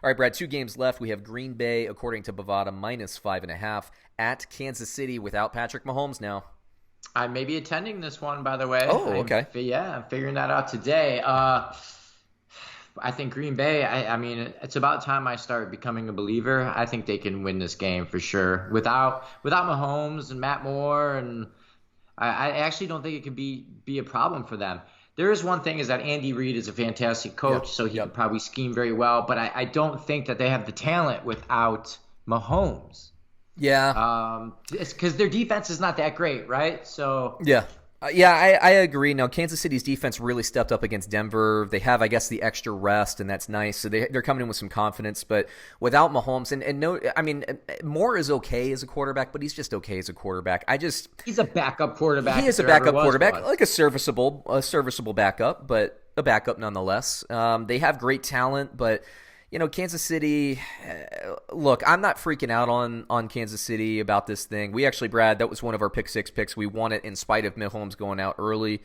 All right, Brad, 2 games left. We have Green Bay, according to Bovada, -5.5 at Kansas City without Patrick Mahomes now. I may be attending this one, by the way. Oh, okay. I'm figuring that out today. I think Green Bay. I mean, it's about time I start becoming a believer. I think they can win this game for sure without Mahomes and Matt Moore, and I actually don't think it could be a problem for them. There is one thing is that Andy Reid is a fantastic Yep. coach, so he can Yep. probably scheme very well. But I don't think that they have the talent without Mahomes. Yeah. It's because their defense is not that great, right? So Yeah. Yeah, I agree. Now, Kansas City's defense really stepped up against Denver. They have, I guess, the extra rest, and that's nice. So they're coming in with some confidence. But without Mahomes, and no, I mean, Moore is okay as a quarterback, but he's just okay as a quarterback. he's a backup quarterback. He If is a there ever backup was quarterback, one. like a serviceable backup, but a backup nonetheless. They have great talent, but Kansas City. Look, I'm not freaking out on Kansas City about this thing. We actually, Brad, that was one of our pick six picks. We won it in spite of Mahomes going out early.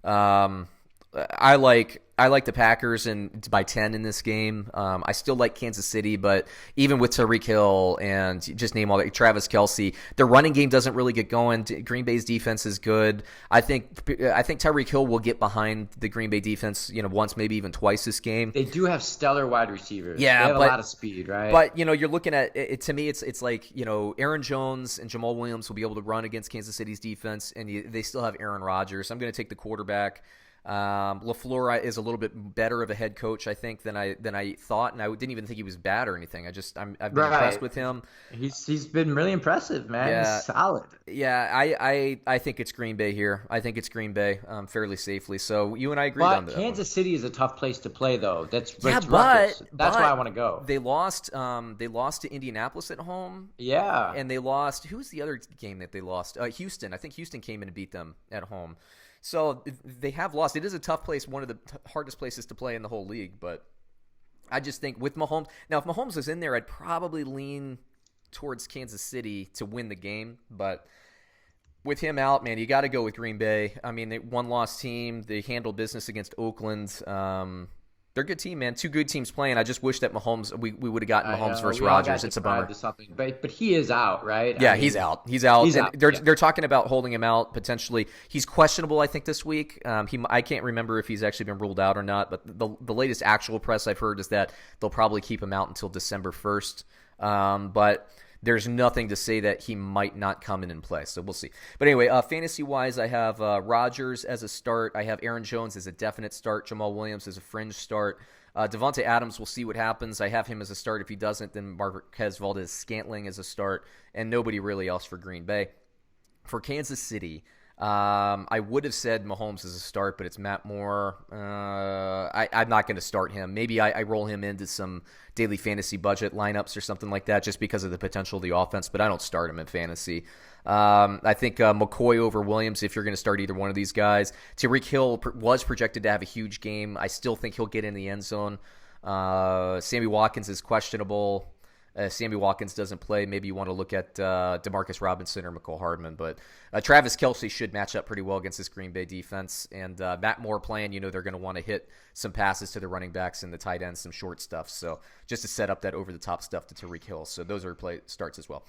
Um, I like the Packers and by 10 in this game. I still like Kansas City, but even with Tyreek Hill and just name all that, Travis Kelce, their running game doesn't really get going. Green Bay's defense is good. I think Tyreek Hill will get behind the Green Bay defense, once, maybe even twice this game. They do have stellar wide receivers. Yeah, they have but a lot of speed, right? But you're looking at it. To me, it's like Aaron Jones and Jamal Williams will be able to run against Kansas City's defense, and they still have Aaron Rodgers. I'm going to take the quarterback. LaFleur is a little bit better of a head coach, I think, than I thought, and I didn't even think he was bad or anything. I've been impressed Right. with him. He's been really impressive, man. Yeah, He's solid. yeah. I think it's Green Bay here. I think it's Green Bay fairly safely. So you and I agreed on But that one. Kansas City is a tough place to play, though. Yeah, It's Rutgers. but That's why I want to go. they lost. They lost to Indianapolis at home. Yeah. And they lost. Who was the other game that they lost? Houston. I think Houston came in and beat them at home. So they have lost. It is a tough place, one of the hardest places to play in the whole league. But I just think with Mahomes, now if Mahomes was in there, I'd probably lean towards Kansas City to win the game. But with him out, man, you got to go with Green Bay. I mean, they one-loss team. They handled business against Oakland. They're a good team, man. Two good teams playing. I just wish that we would have gotten I Mahomes know. versus We all got Rodgers. It's a bummer. deprived of something, but he is out, right? Yeah, I mean, he's out. He's out. He's And out. they're Yeah. they're talking about holding him out potentially. He's questionable, I think, this week. I can't remember if he's actually been ruled out or not. But the latest actual press I've heard is that they'll probably keep him out until December 1st. But there's nothing to say that he might not come in and play. So we'll see. But anyway, fantasy-wise, I have Rodgers as a start. I have Aaron Jones as a definite start. Jamal Williams as a fringe start. Davante Adams, we'll see what happens. I have him as a start. If he doesn't, then Marquez Valdes-Scantling as a start, and nobody really else for Green Bay. For Kansas City, I would have said Mahomes as a start, but it's Matt Moore. I'm not going to start him. Maybe I roll him into some daily fantasy budget lineups or something like that just because of the potential of the offense, but I don't start him in fantasy. I think McCoy over Williams if you're going to start either one of these guys. Tyreek Hill was projected to have a huge game. I still think he'll get in the end zone. Sammy Watkins is questionable. Sammy Watkins doesn't play. Maybe you want to look at Demarcus Robinson or Mecole Hardman. But Travis Kelce should match up pretty well against this Green Bay defense. And Matt Moore playing, they're going to want to hit some passes to the running backs and the tight ends, some short stuff. So just to set up that over-the-top stuff to Tyreek Hill. So those are play starts as well.